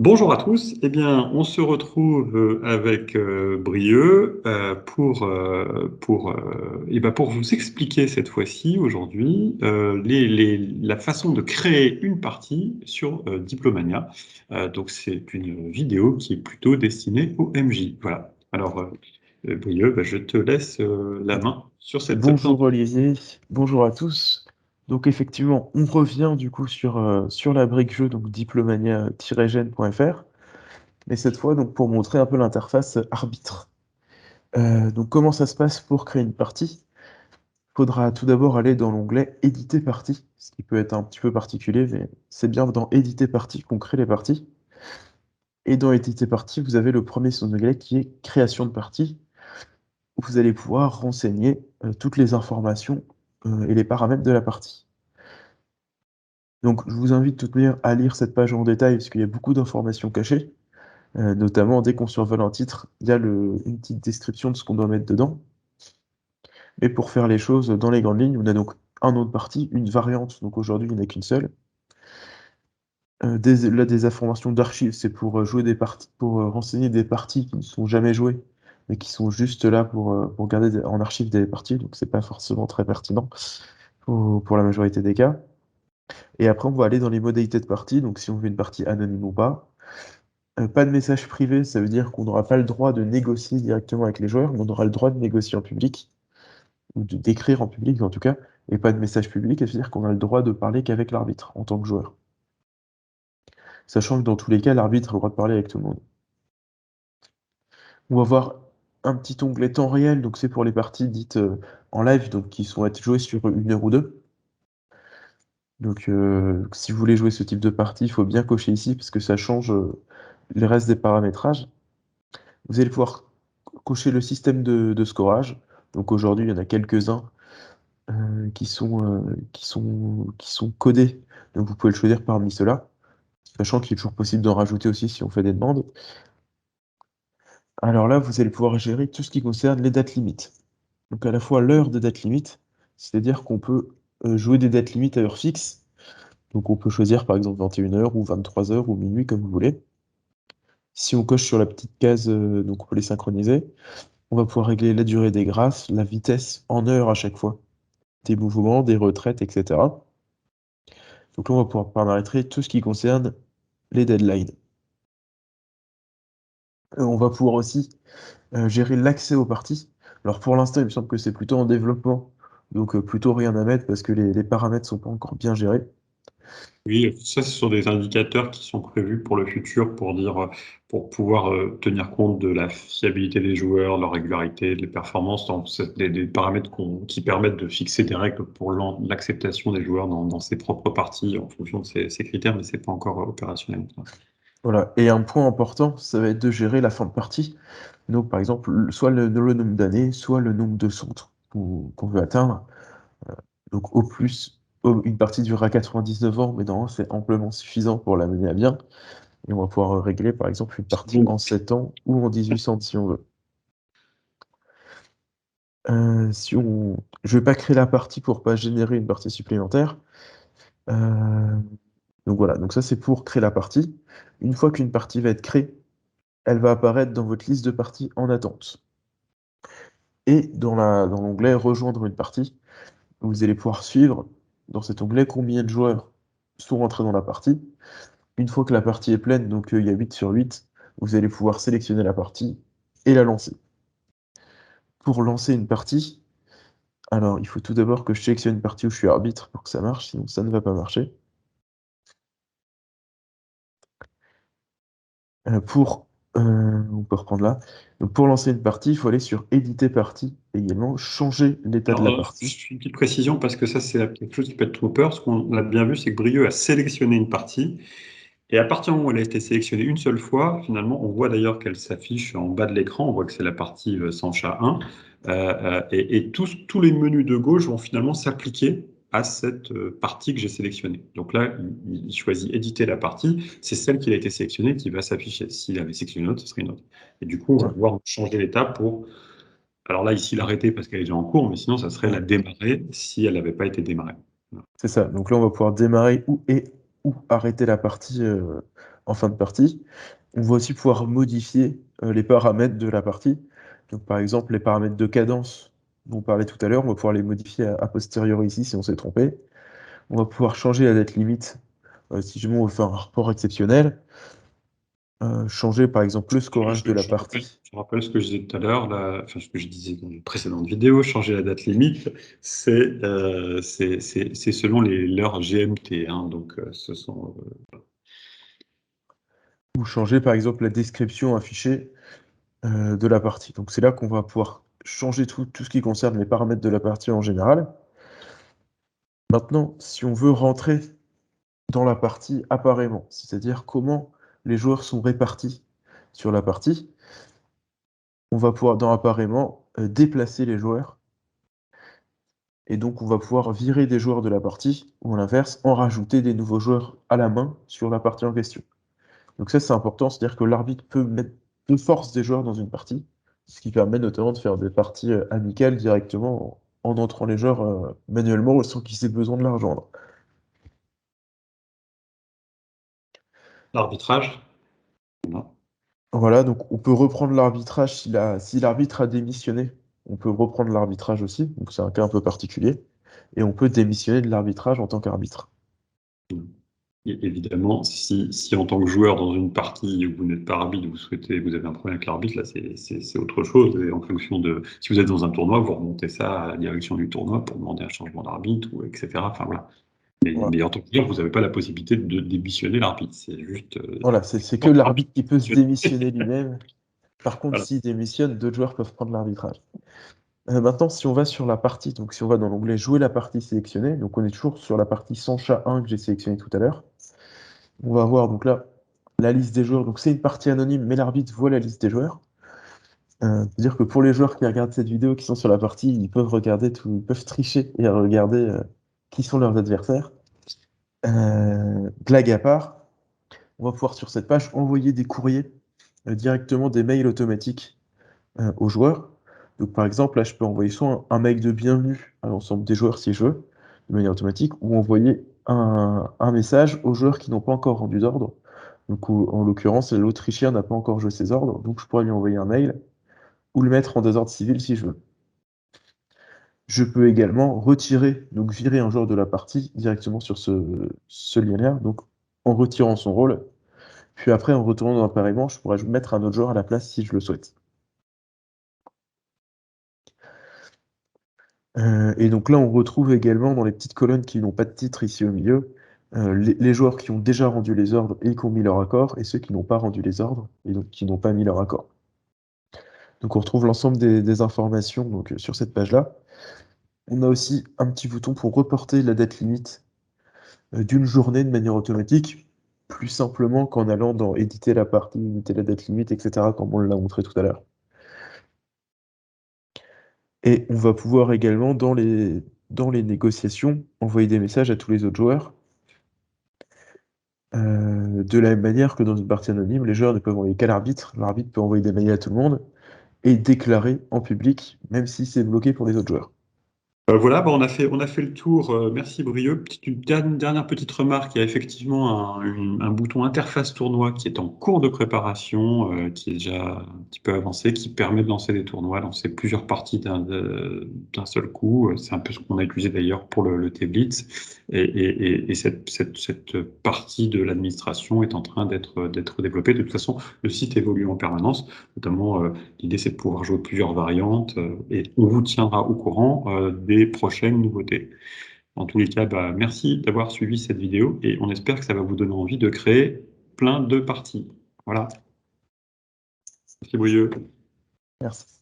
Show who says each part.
Speaker 1: Bonjour à tous. Eh bien, on se retrouve avec Brieux pour vous expliquer cette fois-ci, aujourd'hui, la façon de créer une partie sur Diplomania. Donc, c'est une vidéo qui est plutôt destinée au MJ. Voilà. Alors, Brieux, je te laisse la main sur cette
Speaker 2: Bonjour
Speaker 1: présentation.
Speaker 2: Olivier, bonjour à tous. Donc effectivement, on revient du coup sur la brique jeu, donc diplomania-gen.fr, mais cette fois donc pour montrer un peu l'interface arbitre. Donc comment ça se passe pour créer une partie? Il faudra tout d'abord aller dans l'onglet Éditer partie, ce qui peut être un petit peu particulier, mais c'est bien dans Éditer partie qu'on crée les parties. Et dans Éditer partie, vous avez le premier onglet qui est Création de partie, où vous allez pouvoir renseigner toutes les informations et les paramètres de la partie. Donc, je vous invite de toute manière à lire cette page en détail parce qu'il y a beaucoup d'informations cachées. Notamment, dès qu'on survole un titre, il y a une petite description de ce qu'on doit mettre dedans. Mais pour faire les choses dans les grandes lignes, on a donc un nom de partie, une variante. Donc aujourd'hui, il n'y en a qu'une seule. Là, des informations d'archives, c'est pour jouer des parties, pour renseigner des parties qui ne sont jamais jouées, mais qui sont juste là pour garder en archive des parties. Donc, c'est pas forcément très pertinent pour la majorité des cas. Et après, on va aller dans les modalités de partie. Donc, si on veut une partie anonyme ou pas. Pas de message privé, ça veut dire qu'on n'aura pas le droit de négocier directement avec les joueurs, mais on aura le droit de négocier en public, ou d'écrire en public en tout cas, et pas de message public, ça veut dire qu'on a le droit de parler qu'avec l'arbitre en tant que joueur. Sachant que dans tous les cas, l'arbitre a le droit de parler avec tout le monde. On va voir un petit onglet temps réel, donc c'est pour les parties dites en live, donc qui sont être jouées sur 1 heure ou deux. Donc si vous voulez jouer ce type de partie, il faut bien cocher ici, parce que ça change les restes des paramétrages. Vous allez pouvoir cocher le système de scorage. Donc aujourd'hui, il y en a quelques-uns qui sont codés. Donc vous pouvez le choisir parmi ceux-là, sachant qu'il est toujours possible d'en rajouter aussi si on fait des demandes. Alors là, vous allez pouvoir gérer tout ce qui concerne les dates limites. Donc à la fois l'heure de date limite, c'est-à-dire qu'on peut jouer des dates limites à heure fixe. Donc on peut choisir par exemple 21 h ou 23 h ou minuit comme vous voulez. Si on coche sur la petite case, donc on peut les synchroniser. On va pouvoir régler la durée des grâces, la vitesse en heures à chaque fois, des mouvements, des retraites, etc. Donc là, on va pouvoir paramétrer tout ce qui concerne les deadlines. On va pouvoir aussi gérer l'accès aux parties. Alors pour l'instant, il me semble que c'est plutôt en développement, donc plutôt rien à mettre parce que les paramètres sont pas encore bien gérés.
Speaker 1: Oui, ça, ce sont des indicateurs qui sont prévus pour le futur pour pour pouvoir tenir compte de la fiabilité des joueurs, de leur régularité, des performances, donc c'est des paramètres qui permettent de fixer des règles pour l'acceptation des joueurs dans ses propres parties en fonction de ces critères, mais c'est pas encore opérationnel.
Speaker 2: Voilà. Et un point important, ça va être de gérer la fin de partie. Donc par exemple, soit le nombre d'années, soit le nombre de centres qu'on veut atteindre. Donc au plus, une partie durera 99 ans, mais non, c'est amplement suffisant pour la mener à bien. Et on va pouvoir régler par exemple une partie
Speaker 1: Bon,
Speaker 2: en 7 ans ou en 1800 si on veut. Si on... Je vais pas créer la partie pour pas générer une partie supplémentaire. Euh, Donc voilà, donc ça c'est pour créer la partie. Une fois qu'une partie va être créée, elle va apparaître dans votre liste de parties en attente. Et dans l'onglet Rejoindre une partie, vous allez pouvoir suivre dans cet onglet combien de joueurs sont rentrés dans la partie. Une fois que la partie est pleine, donc il y a 8 sur 8, vous allez pouvoir sélectionner la partie et la lancer. Pour lancer une partie, alors il faut tout d'abord que je sélectionne une partie où je suis arbitre pour que ça marche, sinon ça ne va pas marcher. Pour, on peut reprendre là. Donc pour lancer une partie, il faut aller sur Éditer partie et également changer l'état de
Speaker 1: alors,
Speaker 2: la partie.
Speaker 1: juste une petite précision parce que ça, c'est quelque chose qui peut être trop peur. Ce qu'on a bien vu, c'est que Brieux a sélectionné une partie. Et à partir du moment où elle a été sélectionnée une seule fois, finalement, on voit d'ailleurs qu'elle s'affiche en bas de l'écran. On voit que c'est la partie sans chat 1. Et tous les menus de gauche vont finalement s'appliquer à cette partie que j'ai sélectionnée. Donc là, il choisit éditer la partie. C'est celle qui a été sélectionnée qui va s'afficher. S'il avait sélectionné une autre, ce serait une autre. Et du coup, on va
Speaker 2: Tiens,
Speaker 1: pouvoir changer l'étape pour. Alors là, ici, l'arrêter parce qu'elle est déjà en cours, mais sinon, ça serait la
Speaker 2: ouais,
Speaker 1: démarrer si elle n'avait pas été démarrée. Voilà.
Speaker 2: c'est ça. Donc là, on va pouvoir démarrer ou arrêter la partie en fin de partie. On va aussi pouvoir modifier les paramètres de la partie. Donc, par exemple, les paramètres de cadence dont on parlait tout à l'heure, on va pouvoir les modifier a posteriori ici si on s'est trompé. On va pouvoir changer la date limite si jamais on veut faire un rapport exceptionnel. Changer par exemple le scorage de la partie.
Speaker 1: Je rappelle ce que je disais tout à l'heure, enfin ce que je disais dans une précédente vidéo, changer la date limite, c'est selon l'heure GMT, hein, donc ce sont...
Speaker 2: Ou changer par exemple la description affichée de la partie. Donc c'est là qu'on va pouvoir changer tout ce qui concerne les paramètres de la partie en général. Maintenant, si on veut rentrer dans la partie appareillement, c'est-à-dire comment les joueurs sont répartis sur la partie, on va pouvoir dans appareillement déplacer les joueurs, et donc on va pouvoir virer des joueurs de la partie, ou à l'inverse, en rajouter des nouveaux joueurs à la main sur la partie en question. Donc ça c'est important, c'est-à-dire que l'arbitre peut mettre de force des joueurs dans une partie, ce qui permet notamment de faire des parties amicales directement en entrant les joueurs manuellement sans qu'ils aient besoin de la rejoindre.
Speaker 1: L'arbitrage. Voilà.
Speaker 2: Voilà, donc on peut reprendre l'arbitrage si l'arbitre a démissionné. On peut reprendre l'arbitrage aussi, donc c'est un cas un peu particulier. Et on peut démissionner de l'arbitrage en tant qu'arbitre.
Speaker 1: Et évidemment, si en tant que joueur dans une partie où vous n'êtes pas arbitre, vous avez un problème avec l'arbitre, là c'est autre chose. Et en fonction de si vous êtes dans un tournoi, vous remontez ça à la direction du tournoi pour demander un changement d'arbitre, ou etc. Enfin voilà.
Speaker 2: Voilà,
Speaker 1: Mais en tant que joueur, vous n'avez pas la possibilité de démissionner l'arbitre. C'est juste.
Speaker 2: voilà, c'est que l'arbitre qui peut se démissionner lui-même. Par contre,
Speaker 1: Voilà.
Speaker 2: s'il démissionne, d'autres joueurs peuvent prendre l'arbitrage. Maintenant, si on va sur la partie, donc si on va dans l'onglet jouer la partie sélectionnée, donc on est toujours sur la partie sans chat 1 que j'ai sélectionné tout à l'heure. On va voir donc là la liste des joueurs. Donc c'est une partie anonyme, mais l'arbitre voit la liste des joueurs. C'est-à-dire que pour les joueurs qui regardent cette vidéo, qui sont sur la partie, ils peuvent regarder tout, ils peuvent tricher et regarder qui sont leurs adversaires. Blague à part, on va pouvoir sur cette page envoyer des courriers, directement des mails automatiques aux joueurs. Donc par exemple, là je peux envoyer soit un mail de bienvenue à l'ensemble des joueurs si je veux, de manière automatique, ou envoyer un message aux joueurs qui n'ont pas encore rendu d'ordre. Donc en l'occurrence, l'Autrichien n'a pas encore joué ses ordres, donc je pourrais lui envoyer un mail ou le mettre en désordre civil si je veux. Je peux également retirer, donc virer un joueur de la partie directement sur ce lien-là, donc en retirant son rôle. Puis après, en retournant dans l'appareillement, je pourrais mettre un autre joueur à la place si je le souhaite. Et donc là, on retrouve également dans les petites colonnes qui n'ont pas de titre ici au milieu, les joueurs qui ont déjà rendu les ordres et qui ont mis leur accord, et ceux qui n'ont pas rendu les ordres et donc qui n'ont pas mis leur accord. Donc on retrouve l'ensemble des informations donc, sur cette page-là. On a aussi un petit bouton pour reporter la date limite d'une journée de manière automatique, plus simplement qu'en allant dans éditer la partie, éditer la date limite, etc., comme on l'a montré tout à l'heure. Et on va pouvoir également, dans les négociations, envoyer des messages à tous les autres joueurs. De la même manière que dans une partie anonyme, les joueurs ne peuvent envoyer qu'à l'arbitre. L'arbitre peut envoyer des mails à tout le monde et déclarer en public, même si c'est bloqué pour les autres joueurs.
Speaker 1: Voilà, bah, on a fait le tour. Merci Brieux. Une dernière petite remarque. Il y a effectivement un bouton interface tournoi qui est en cours de préparation, qui est déjà un petit peu avancé, qui permet de lancer des tournois, lancer plusieurs parties d'un seul coup. C'est un peu ce qu'on a utilisé d'ailleurs pour le T-Blitz. Et cette partie de l'administration est en train d'être développée. De toute façon, le site évolue en permanence. Notamment, l'idée c'est de pouvoir jouer plusieurs variantes et on vous tiendra au courant des prochaines nouveautés. En tous les cas, bah, merci d'avoir suivi cette vidéo et on espère que ça va vous donner envie de créer plein de parties. Voilà. Merci Brieux.
Speaker 2: Merci.